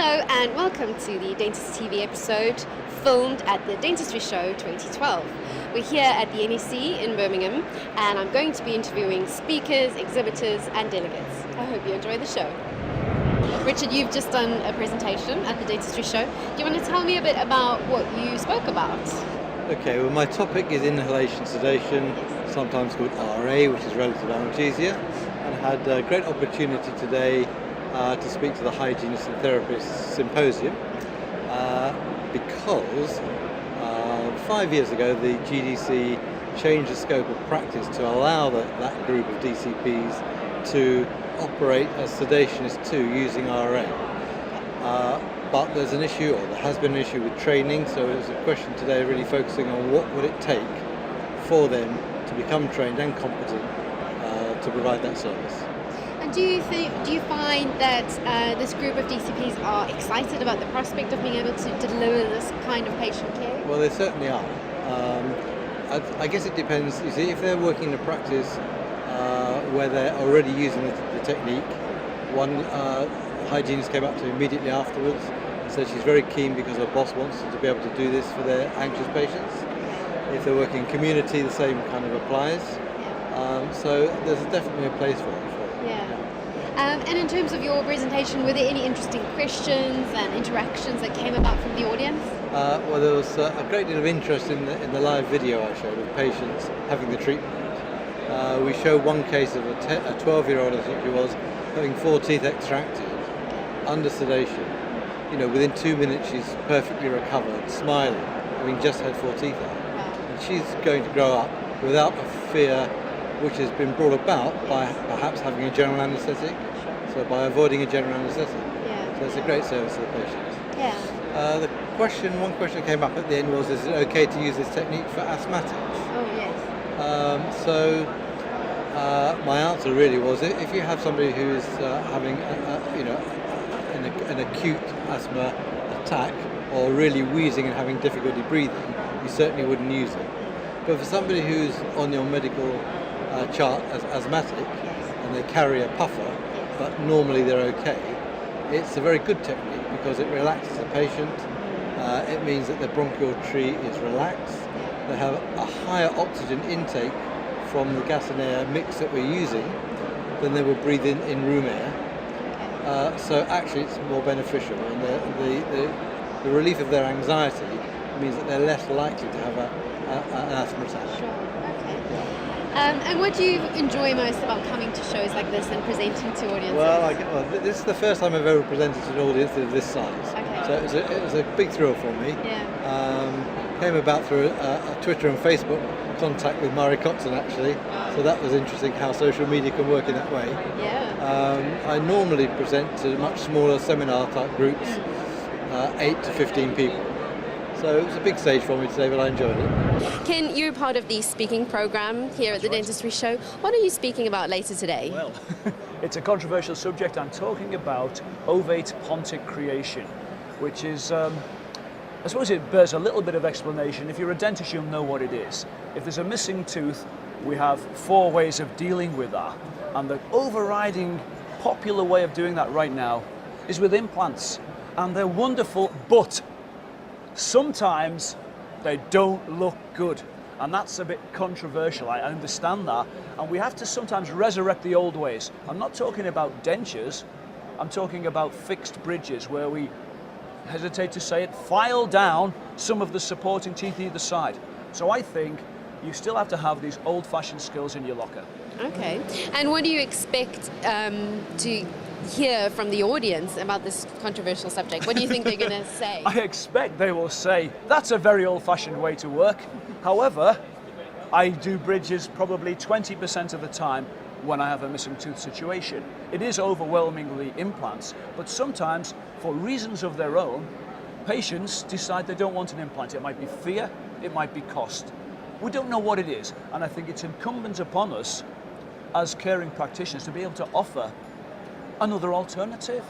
Hello and welcome to the DentisTV episode filmed at the Dentistry Show 2012. We're here at the NEC in Birmingham and I'm going to be interviewing speakers, exhibitors and delegates. I hope you enjoy the show. Richard, you've just done a presentation at the Dentistry Show. Do you want to tell me a bit about what you spoke about? Okay, well my topic is inhalation sedation, sometimes called RA, which is relative analgesia, and I had a great opportunity today to speak to the Hygienists and Therapists Symposium because 5 years ago the GDC changed the scope of practice to allow that group of DCPs to operate as sedationists too using RA. But there's an issue, or there has been an issue with training, so it's a question today really focusing on what would it take for them to become trained and competent to provide that service. And do you find that this group of DCPs are excited about the prospect of being able to deliver this kind of patient care? Well, they certainly are. I guess it depends. You see, if they're working in a practice where they're already using the technique, one hygienist came up to me immediately afterwards and said she's very keen because her boss wants her to be able to do this for their anxious patients. If they're working in community, the same kind of applies. So there's definitely a place for it. And in terms of your presentation, were there any interesting questions and interactions that came about from the audience? Well, there was a great deal of interest in the live video I showed of patients having the treatment. We showed one case of a 12-year-old, I think it was, having 4 teeth extracted under sedation. You know, within 2 minutes she's perfectly recovered, smiling, having just had 4 teeth out. And she's going to grow up without a fear which has been brought about by perhaps having a general anaesthetic, so by avoiding a general anaesthetic. So it's a great service to the patients. One question came up at the end was, is it okay to use this technique for asthmatics? Oh yes. My answer really was, if you have somebody who is having an acute asthma attack or really wheezing and having difficulty breathing, you certainly wouldn't use it. But for somebody who's on your medical chart as asthmatic and they carry a puffer, but normally they're okay, it's a very good technique because it relaxes the patient. It means that the bronchial tree is relaxed. They have a higher oxygen intake from the gas and air mix that we're using than they will breathe in room air. So actually it's more beneficial, and the relief of their anxiety means that they're less likely to have an asthma attack. Sure. And what do you enjoy most about coming to shows like this and presenting to audiences? Well, this is the first time I've ever presented to an audience of this size. So it was a big thrill for me. Came about through a Twitter and Facebook contact with Murray Cotton actually. So that was interesting how social media can work in that way. I normally present to much smaller seminar type groups, 8 to 15 people. So it was a big stage for me today, but I enjoyed it. Ken, you're part of the speaking program here at the Dentistry Show. What are you speaking about later today? Well, it's a controversial subject. I'm talking about ovate pontic creation, which is, I suppose it bears a little bit of explanation. If you're a dentist, you'll know what it is. If there's a missing tooth, we have 4 ways of dealing with that. And the overriding popular way of doing that right now is with implants. And they're wonderful, but sometimes they don't look good, and that's a bit controversial. I understand that, and we have to sometimes resurrect the old ways. I'm not talking about dentures, I'm talking about fixed bridges where we, hesitate to say it, file down some of the supporting teeth either side. So I think you still have to have these old-fashioned skills in your locker. Okay, and what do you expect to hear from the audience about this controversial subject? What do you think they're going to say? I expect they will say, that's a very old-fashioned way to work. However, I do bridges probably 20% of the time when I have a missing tooth situation. It is overwhelmingly implants, but sometimes, for reasons of their own, patients decide they don't want an implant. It might be fear, it might be cost. We don't know what it is, and I think it's incumbent upon us as caring practitioners to be able to offer another alternative.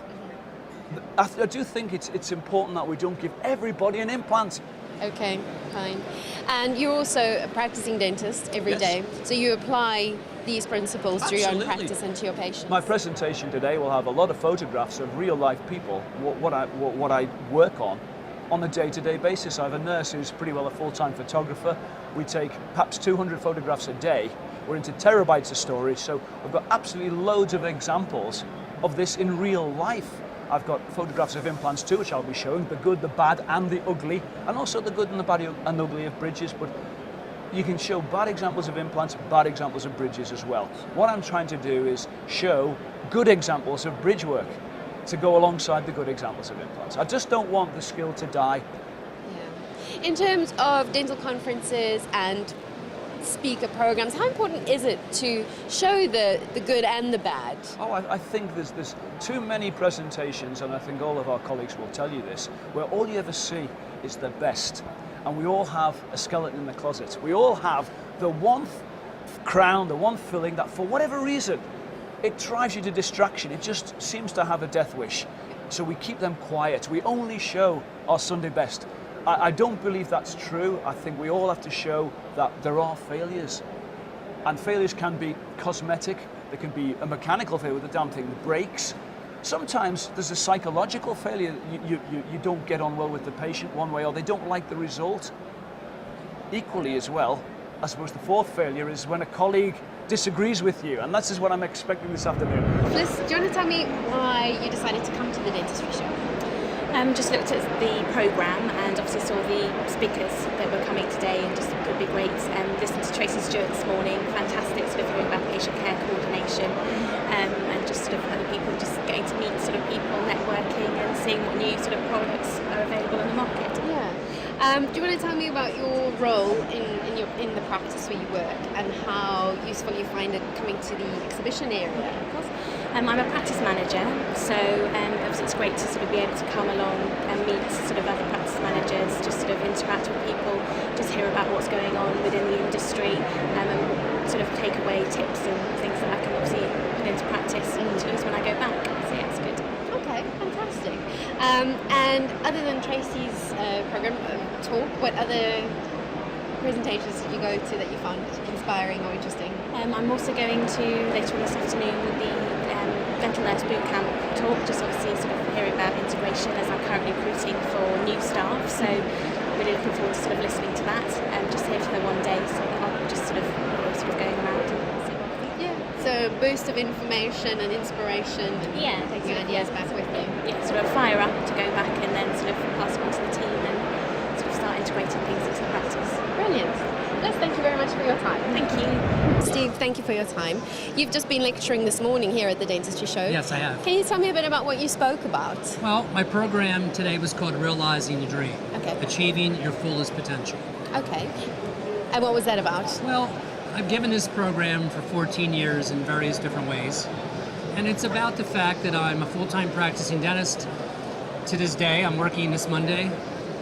I do think it's important that we don't give everybody an implant. Okay, fine. And you're also a practicing dentist every day, so you apply these principles through your own Absolutely. practice and to your patients? My presentation today will have a lot of photographs of real life people, what I work on a day-to-day basis. I have a nurse who's pretty well a full-time photographer. We take perhaps 200 photographs a day. We're into terabytes of storage, so I've got absolutely loads of examples of this in real life. I've got photographs of implants too, which I'll be showing, the good, the bad, and the ugly, and also the good and the bad and ugly of bridges. But you can show bad examples of implants, bad examples of bridges as well. What I'm trying to do is show good examples of bridge work to go alongside the good examples of implants. I just don't want the skill to die. Yeah. In terms of dental conferences and speaker programs, how important is it to show the good and the bad? Oh, I think there's too many presentations, and I think all of our colleagues will tell you this, where all you ever see is the best. And we all have a skeleton in the closet. We all have the one crown, the one filling that for whatever reason, it drives you to distraction. It just seems to have a death wish. So we keep them quiet. We only show our Sunday best. I don't believe that's true. I think we all have to show that there are failures. And failures can be cosmetic. There can be a mechanical failure with the damn thing breaks. Sometimes there's a psychological failure. You don't get on well with the patient one way, or they don't like the result. Equally as well, I suppose the fourth failure is when a colleague disagrees with you, and that's what I'm expecting this afternoon. Liz, do you want to tell me why you decided to come to the Dentistry Show? Just looked at the programme and obviously saw the speakers that were coming today and just could be great. Listened to Tracy Stewart this morning, fantastic, sort of hearing about patient care coordination and just sort of other people, just getting to meet sort of people, networking and seeing what new sort of products are available in the market. Yeah. Do you want to tell me about your role in the practice where you work and how useful you find it coming to the exhibition area? Of course. I'm a practice manager, so obviously it's great to sort of be able to come along and meet sort of other practice managers, just sort of interact with people, just hear about what's going on within the industry, and sort of take away tips and things that I can obviously put into practice and use when I go back. So yeah, it's good. Okay, fantastic. And other than Tracy's program talk, what other presentations did you go to that you found inspiring or interesting? I'm also going to later on this afternoon with the dental nurse bootcamp talk, just obviously sort of hearing about integration as I'm currently recruiting for new staff. So really looking forward to sort of listening to that. Just here for the one day, so I'll just sort of going around and see what I think. Yeah. So a boost of information and inspiration and taking ideas back with you. Yeah, sort of fire up to go back and then sort of pass it on to the team and sort of start integrating things into the practice. Brilliant. Liz, thank you very much for your time. Thank you. Steve, thank you for your time. You've just been lecturing this morning here at the Dentistry Show. Yes, I have. Can you tell me a bit about what you spoke about? Well, my program today was called Realizing Your Dream. Okay. Achieving Your Fullest Potential. Okay. And what was that about? Well, I've given this program for 14 years in various different ways. And it's about the fact that I'm a full-time practicing dentist. To this day, I'm working this Monday,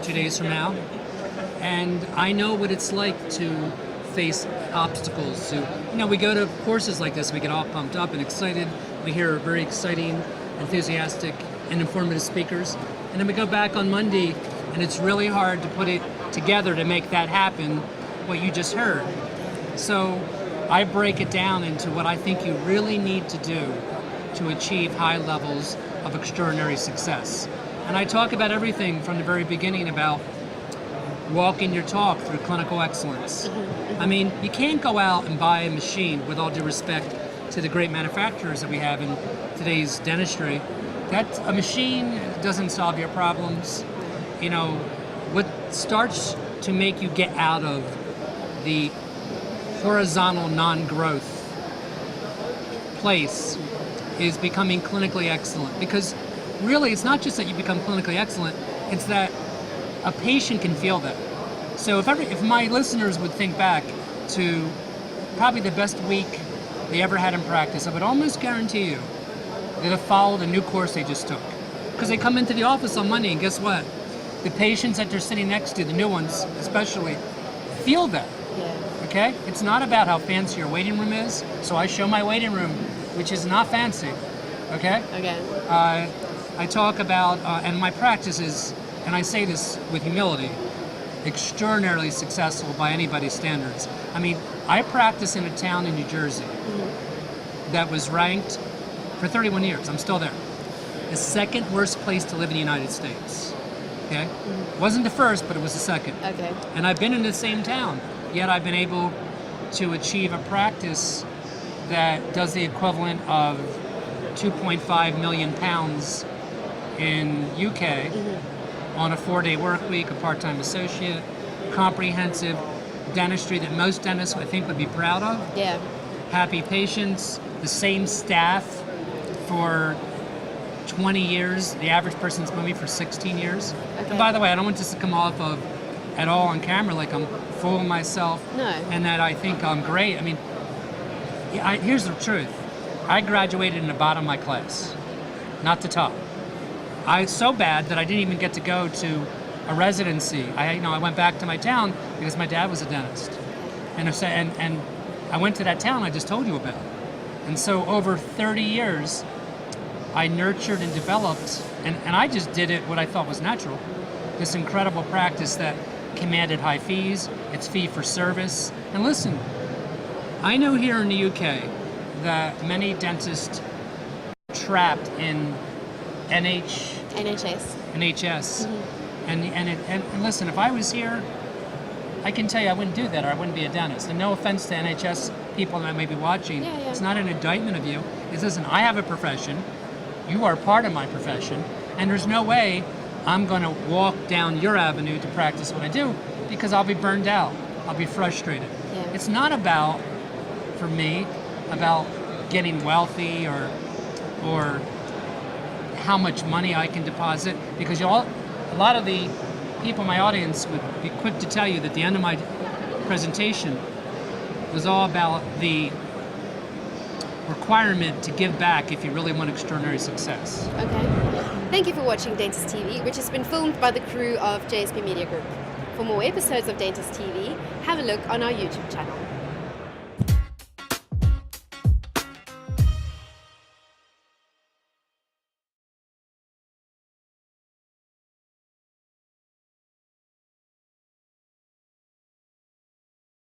2 days from now. And I know what it's like to face obstacles. We go to courses like this, we get all pumped up and excited. We hear very exciting, enthusiastic, and informative speakers. And then we go back on Monday, and it's really hard to put it together to make that happen, what you just heard. So I break it down into what I think you really need to do to achieve high levels of extraordinary success. And I talk about everything from the very beginning about walking your talk through clinical excellence. I mean, you can't go out and buy a machine, with all due respect to the great manufacturers that we have in today's dentistry. That a machine doesn't solve your problems. What starts to make you get out of the horizontal non-growth place is becoming clinically excellent. Because really, it's not just that you become clinically excellent, it's that a patient can feel that. So if my listeners would think back to probably the best week they ever had in practice, I would almost guarantee you they'd have followed a new course they just took. Because they come into the office on Monday, and guess what? The patients that they're sitting next to, the new ones especially, feel that. Yeah. Okay? It's not about how fancy your waiting room is. So I show my waiting room, which is not fancy. Okay? Okay. I talk about, and my practice is, and I say this with humility, extraordinarily successful by anybody's standards. I mean, I practice in a town in New Jersey that was ranked for 31 years. I'm still there. The second worst place to live in the United States. Okay? Wasn't the first, but it was the second. Okay. And I've been in the same town, yet I've been able to achieve a practice that does the equivalent of 2.5 million pounds in UK on a 4-day work week, a part-time associate, comprehensive dentistry that most dentists I think would be proud of. Yeah. Happy patients, the same staff for 20 years. The average person's been with me for 16 years. Okay. And by the way, I don't want this to come off of at all on camera like I'm full of myself No. and that I think I'm great. I mean, here's the truth. I graduated in the bottom of my class, not the top. I was so bad that I didn't even get to go to a residency. I went back to my town because my dad was a dentist, and I went to that town I just told you about. And so over 30 years, I nurtured and developed, and I just did it what I thought was natural. This incredible practice that commanded high fees. It's fee for service. And listen, I know here in the UK that many dentists trapped in NHS. And listen, if I was here, I can tell you I wouldn't do that, or I wouldn't be a dentist. And no offense to NHS people that may be watching, it's not an indictment of you. It's, listen, I have a profession, you are part of my profession, and there's no way I'm going to walk down your avenue to practice what I do, because I'll be burned out, I'll be frustrated. Yeah. It's not about, for me, about getting wealthy or how much money I can deposit, because a lot of the people in my audience would be quick to tell you that the end of my presentation was all about the requirement to give back if you really want extraordinary success. Okay. Thank you for watching Dentist TV, which has been filmed by the crew of JSP Media Group. For more episodes of Dentist TV, have a look on our YouTube channel.